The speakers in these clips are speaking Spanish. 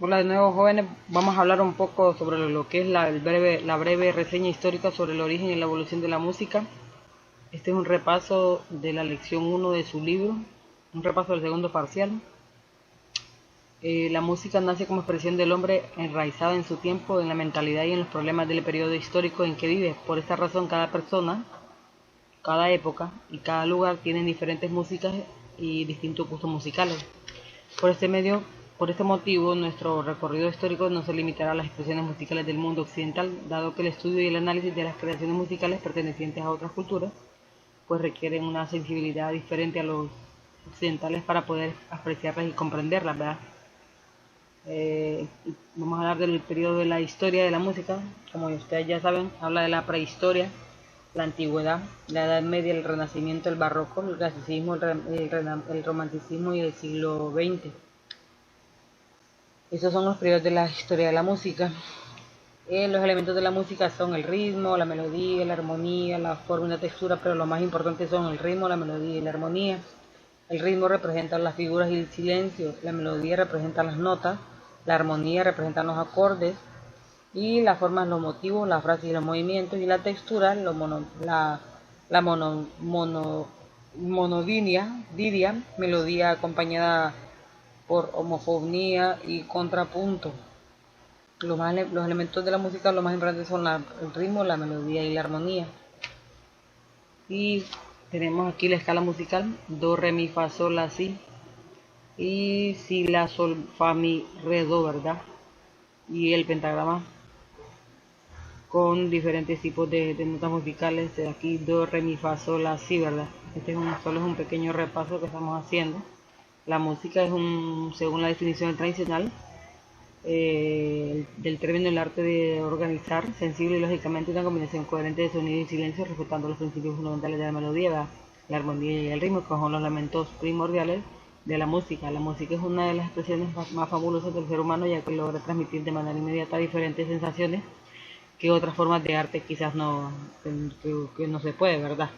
Hola de nuevo jóvenes, vamos a hablar un poco sobre lo que es la breve reseña histórica sobre el origen y la evolución de la música. Este es un repaso de la lección uno de su libro, un repaso del segundo parcial. La música nace como expresión del hombre enraizada en su tiempo, en la mentalidad y en los problemas del periodo histórico en que vive. Por esta razón cada persona, cada época y cada lugar tienen diferentes músicas y distintos gustos musicales. Por este medio, por este motivo, nuestro recorrido histórico no se limitará a las expresiones musicales del mundo occidental, dado que el estudio y el análisis de las creaciones musicales pertenecientes a otras culturas, pues requieren una sensibilidad diferente a los occidentales para poder apreciarlas y comprenderlas, ¿verdad? Vamos a hablar del periodo de la historia de la música. Como ustedes ya saben, habla de la prehistoria, la antigüedad, la edad media, el renacimiento, el barroco, el clasicismo, el romanticismo y el siglo XX. Estos son los periodos de la historia de la música. Los elementos de la música son el ritmo, la melodía, la armonía, la forma y la textura, pero lo más importante son el ritmo, la melodía y la armonía. El ritmo representa las figuras y el silencio, la melodía representa las notas, la armonía representa los acordes y las formas, los motivos, las frases y los movimientos, y la textura, la monodinia, melodía acompañada por homofonía y contrapunto. Los elementos de la música, lo más importante son el ritmo, la melodía y la armonía. Y tenemos aquí la escala musical: do, re, mi, fa, sol, la, si, y si, la, sol, fa, mi, re, do, ¿verdad? Y el pentagrama con diferentes tipos de notas musicales. De aquí do, re, mi, fa, sol, la, si, ¿verdad? Solo es un pequeño repaso que estamos haciendo. La música es según la definición tradicional, del término, el arte de organizar sensible y lógicamente una combinación coherente de sonido y silencio, respetando los principios fundamentales de la melodía, la armonía y el ritmo, que son los elementos primordiales de la música. La música es una de las expresiones más fabulosas del ser humano, ya que logra transmitir de manera inmediata diferentes sensaciones que otras formas de arte quizás que no se puede, ¿verdad?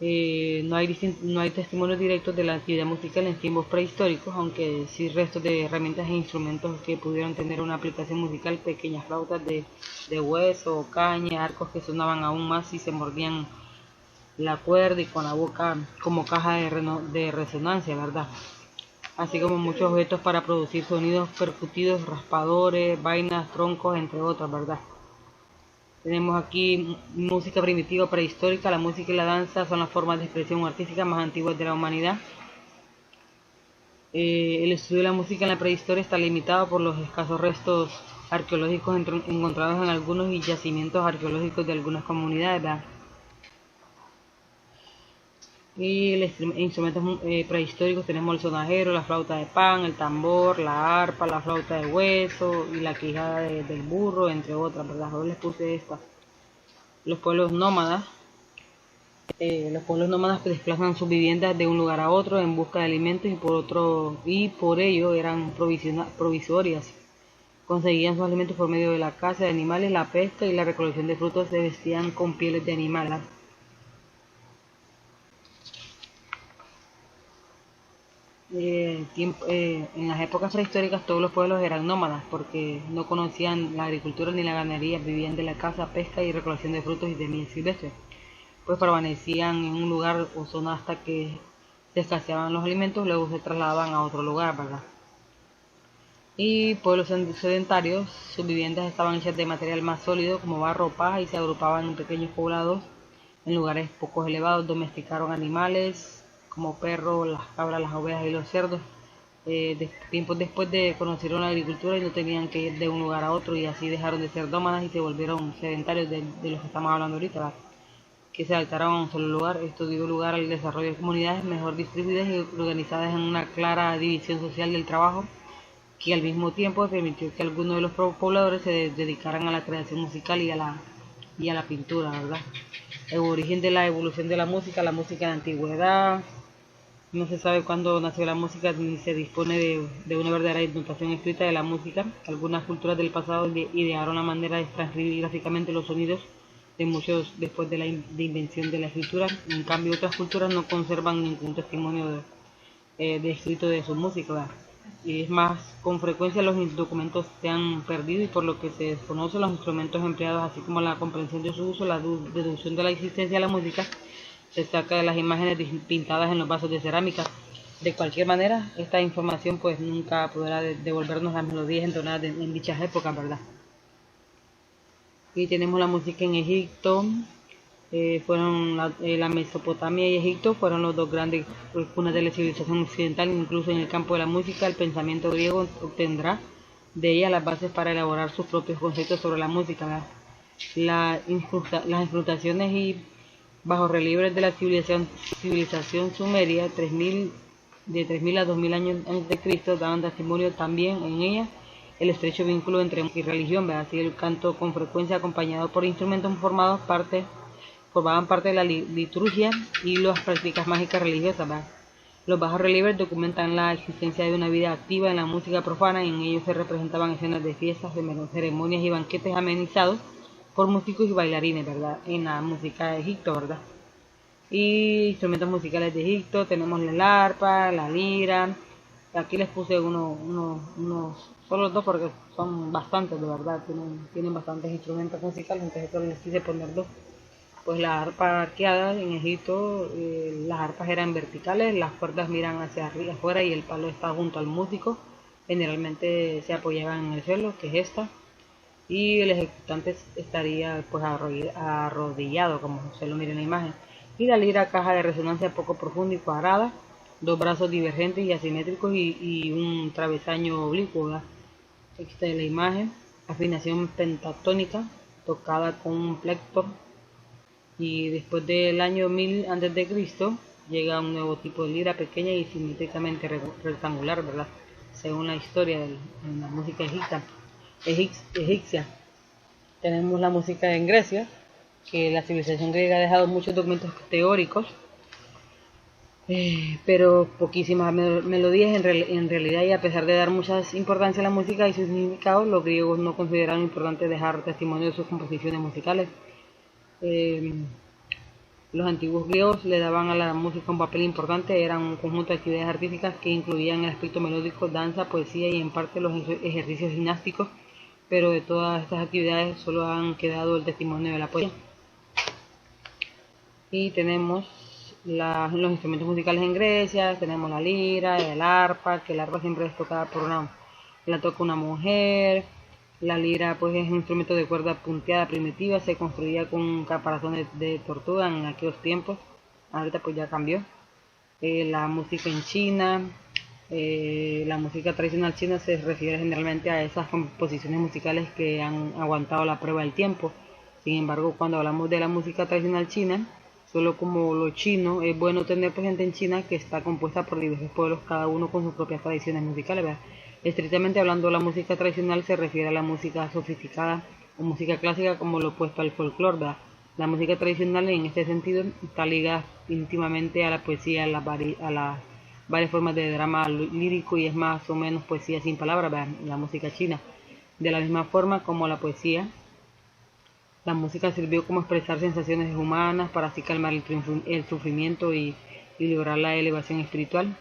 No hay testimonios directos de la actividad musical en tiempos prehistóricos, aunque sí restos de herramientas e instrumentos que pudieron tener una aplicación musical: pequeñas flautas de hueso, caña, arcos que sonaban aún más si se mordían la cuerda, y con la boca como caja de resonancia, ¿verdad? Así como muchos objetos para producir sonidos percutidos, raspadores, vainas, troncos, entre otros, ¿verdad? Tenemos aquí música primitiva prehistórica. La música y la danza son las formas de expresión artística más antiguas de la humanidad. El estudio de la música en la prehistoria está limitado por los escasos restos arqueológicos encontrados en algunos yacimientos arqueológicos de algunas comunidades, ¿verdad? Y instrumentos prehistóricos tenemos el sonajero, la flauta de pan, el tambor, la arpa, la flauta de hueso y la quijada del burro, entre otras, ¿verdad? Yo les puse estas. Los pueblos nómadas. Los pueblos nómadas desplazan sus viviendas de un lugar a otro en busca de alimentos, y por ello eran provisorias. Conseguían sus alimentos por medio de la caza de animales, la pesca y la recolección de frutos. Se vestían con pieles de animales. En las épocas prehistóricas todos los pueblos eran nómadas porque no conocían la agricultura ni la ganadería, vivían de la caza, pesca y recolección de frutos y semillas silvestres. Pues permanecían en un lugar o zona hasta que se escaseaban los alimentos, luego se trasladaban a otro lugar, ¿verdad? Y pueblos sedentarios, sus viviendas estaban hechas de material más sólido como barro o paja, y se agrupaban en pequeños poblados en lugares poco elevados. Domesticaron animales como perros, las cabras, las ovejas y los cerdos. Tiempos después de conocieron la agricultura y no tenían que ir de un lugar a otro, y así dejaron de ser nómadas y se volvieron sedentarios, de los que estamos hablando ahorita, ¿verdad? Que se adaptaron a un solo lugar. Esto dio lugar al desarrollo de comunidades mejor distribuidas y organizadas en una clara división social del trabajo, que al mismo tiempo permitió que algunos de los pobladores se dedicaran a la creación musical y a la pintura, ¿verdad? El origen de la evolución de la música en la antigüedad. No se sabe cuándo nació la música ni se dispone de una verdadera notación escrita de la música. Algunas culturas del pasado idearon la manera de transcribir gráficamente los sonidos de muchos después de la invención de la escritura. En cambio, otras culturas no conservan ningún testimonio de escrito de su música, ¿verdad? Y es más, con frecuencia los documentos se han perdido y por lo que se desconoce los instrumentos empleados, así como la comprensión de su uso, la deducción de la existencia de la música, se saca de las imágenes pintadas en los vasos de cerámica. De cualquier manera, esta información pues nunca podrá devolvernos las melodías entonadas en dichas épocas, ¿verdad? Y tenemos la música en Egipto, la Mesopotamia y Egipto fueron los dos grandes cunas de la civilización occidental. Incluso en el campo de la música, el pensamiento griego obtendrá de ella las bases para elaborar sus propios conceptos sobre la música, ¿verdad? Las incrustaciones y bajorrelieves de la civilización sumeria, de 3000 a 2000 años antes de Cristo, daban testimonio también en ella el estrecho vínculo entre música y religión, ¿verdad? Así el canto, con frecuencia acompañado por instrumentos formaban parte de la liturgia y las prácticas mágicas religiosas, ¿verdad? Los bajorrelieves documentan la existencia de una vida activa en la música profana y en ellos se representaban escenas de fiestas, de ceremonias y banquetes amenizados por músicos y bailarines, ¿verdad? En la música de Egipto, ¿verdad? Y instrumentos musicales de Egipto, tenemos el arpa, la lira. Aquí les puse solo dos porque son bastantes, de verdad, tienen bastantes instrumentos musicales, entonces solo les quise poner dos. Pues la arpa arqueada en Egipto, las arpas eran verticales, las cuerdas miran hacia arriba afuera y el palo está junto al músico. Generalmente se apoyaban en el suelo, que es esta, y el ejecutante estaría pues arrodillado, como se lo mira en la imagen. Y la lira, caja de resonancia poco profunda y cuadrada, dos brazos divergentes y asimétricos y un travesaño oblicuo, ¿verdad? Aquí está la imagen, afinación pentatónica tocada con un plector. Y después del año 1000 a.C. llega un nuevo tipo de lira pequeña y simétricamente rectangular, ¿verdad? Según la historia de la música egipcia. Tenemos la música en Grecia, que la civilización griega ha dejado muchos documentos teóricos, pero poquísimas melodías en realidad, y a pesar de dar mucha importancia a la música y sus significados, los griegos no consideraron importante dejar testimonio de sus composiciones musicales. Los antiguos griegos le daban a la música un papel importante, eran un conjunto de actividades artísticas que incluían el aspecto melódico, danza, poesía y en parte los ejercicios gimnásticos, pero de todas estas actividades solo han quedado el testimonio de la poesía. Y tenemos los instrumentos musicales en Grecia, tenemos la lira, el arpa, que el arpa siempre es tocada la toca una mujer. La lira pues es un instrumento de cuerda punteada primitiva, se construía con un caparazón de tortuga en aquellos tiempos, ahorita pues ya cambió. La música en China, la música tradicional china se refiere generalmente a esas composiciones musicales que han aguantado la prueba del tiempo. Sin embargo, cuando hablamos de la música tradicional china, solo como lo chino, es bueno tener presente en China que está compuesta por diversos pueblos, cada uno con sus propias tradiciones musicales, ¿verdad? Estrictamente hablando, la música tradicional se refiere a la música sofisticada o música clásica como lo opuesto al folclore, ¿verdad? La música tradicional en este sentido está ligada íntimamente a la poesía, a las varias formas de drama lírico y es más o menos poesía sin palabras, ¿verdad? La música china. De la misma forma como la poesía, la música sirvió como expresar sensaciones humanas para así calmar el sufrimiento y lograr la elevación espiritual.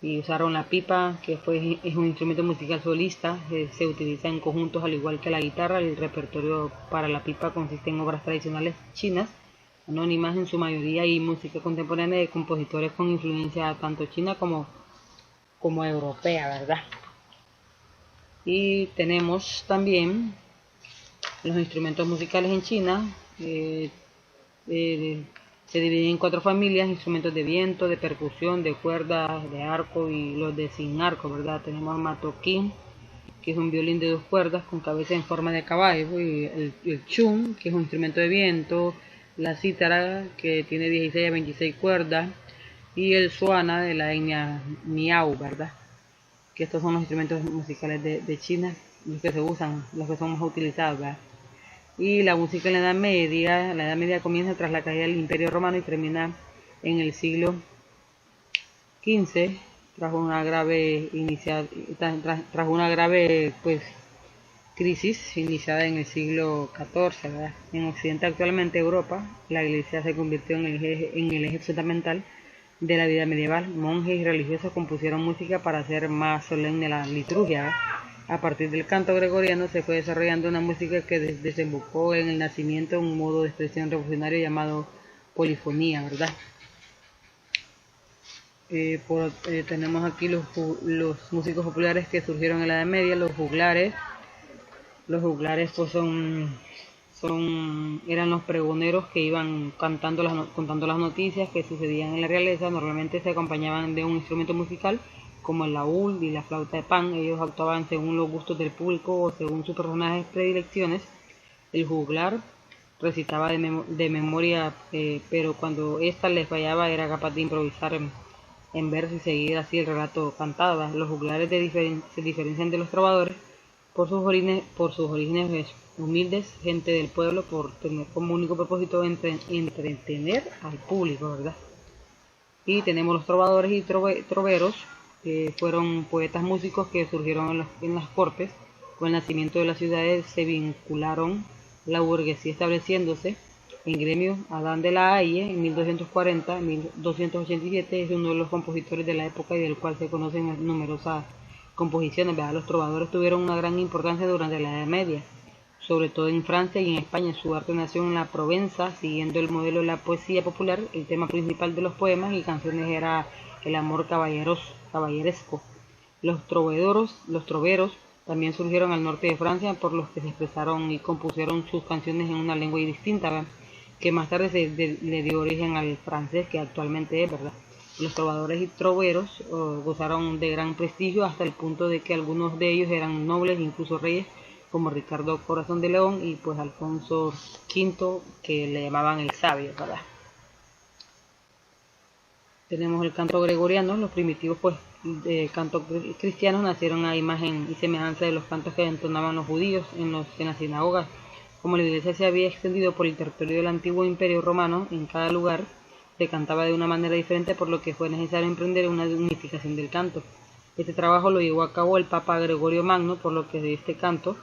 Y usaron la pipa, que es un instrumento musical solista, se utiliza en conjuntos al igual que la guitarra. El repertorio para la pipa consiste en obras tradicionales chinas, anónimas en su mayoría, y música contemporánea de compositores con influencia tanto china como europea, ¿verdad? Y tenemos también los instrumentos musicales en China. Se dividen en 4 familias: instrumentos de viento, de percusión, de cuerdas, de arco y los de sin arco, ¿verdad? Tenemos el matoquín, que es un violín de 2 cuerdas con cabeza en forma de caballo, y el chun, que es un instrumento de viento, la cítara, que tiene 16 a 26 cuerdas, y el suana de la etnia miao, ¿verdad? Que estos son los instrumentos musicales de China, los que se usan, los que son más utilizados, ¿verdad? Y la música en la Edad Media comienza tras la caída del Imperio Romano y termina en el siglo XV, tras una grave pues, crisis iniciada en el siglo XIV, ¿verdad? En Occidente, actualmente Europa, la Iglesia se convirtió en el eje fundamental de la vida medieval. Monjes y religiosos compusieron música para hacer más solemne la liturgia. A partir del canto gregoriano se fue desarrollando una música que desembocó en el nacimiento de un modo de expresión revolucionario llamado polifonía, ¿verdad? Tenemos aquí los músicos populares que surgieron en la Edad Media, los juglares. Los juglares pues eran los pregoneros que iban contando las noticias que sucedían en la realeza. Normalmente se acompañaban de un instrumento musical como el laúd y la flauta de pan. Ellos actuaban según los gustos del público o según sus personajes predilecciones. El juglar recitaba de memoria, pero cuando ésta les fallaba era capaz de improvisar en verso y seguir así el relato cantado. Los juglares se diferencian de los trovadores por sus orígenes humildes, gente del pueblo, por tener como único propósito entretener al público, ¿verdad? Y tenemos los trovadores y troveros, que fueron poetas músicos que surgieron en las cortes. Con el nacimiento de las ciudades se vincularon la burguesía estableciéndose en gremios. Adán de la Haye, en 1240-1287, es uno de los compositores de la época y del cual se conocen numerosas composiciones, ¿verdad? Los trovadores tuvieron una gran importancia durante la Edad Media, sobre todo en Francia y en España. Su arte nació en la Provenza, siguiendo el modelo de la poesía popular. El tema principal de los poemas y canciones era el amor caballeresco. Los troveros también surgieron al norte de Francia, por los que se expresaron y compusieron sus canciones en una lengua distinta, ¿verdad? Que más tarde le dio origen al francés que actualmente es, ¿verdad? Los trovadores y troveros gozaron de gran prestigio hasta el punto de que algunos de ellos eran nobles, incluso reyes, como Ricardo Corazón de León y pues Alfonso V, que le llamaban el sabio, ¿verdad? Tenemos el canto gregoriano. Los primitivos cantos cristianos nacieron a imagen y semejanza de los cantos que entonaban los judíos en las sinagogas. Como la iglesia se había extendido por el territorio del antiguo imperio romano, en cada lugar se cantaba de una manera diferente, por lo que fue necesario emprender una unificación del canto. Este trabajo lo llevó a cabo el Papa Gregorio Magno, por lo que de este canto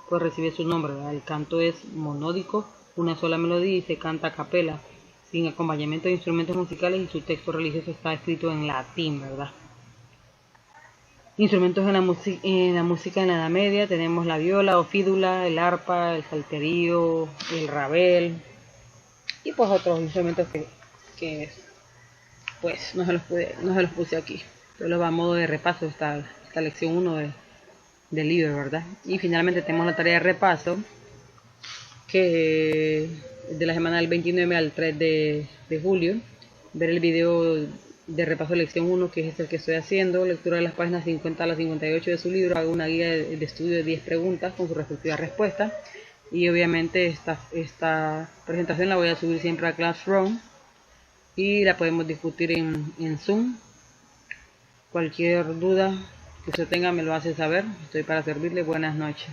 pues recibe su nombre, ¿verdad? El canto es monódico, una sola melodía y se canta a capela, sin acompañamiento de instrumentos musicales, y su texto religioso está escrito en latín, ¿verdad? Instrumentos en la música en la Edad Media tenemos la viola o fídula, el arpa, el salterio, el rabel y pues otros instrumentos que pues no se los puse aquí, solo va a modo de repaso esta lección 1 del libro, ¿verdad? Y finalmente tenemos la tarea de repaso, que de la semana del 29 al 3 de julio, ver el video de repaso de lección 1, que es el que estoy haciendo, lectura de las páginas 50 a las 58 de su libro. Hago una guía de estudio de 10 preguntas con su respectiva respuesta, y obviamente esta presentación la voy a subir siempre a Classroom y la podemos discutir en Zoom. Cualquier duda que usted tenga me lo hace saber, estoy para servirle. Buenas noches.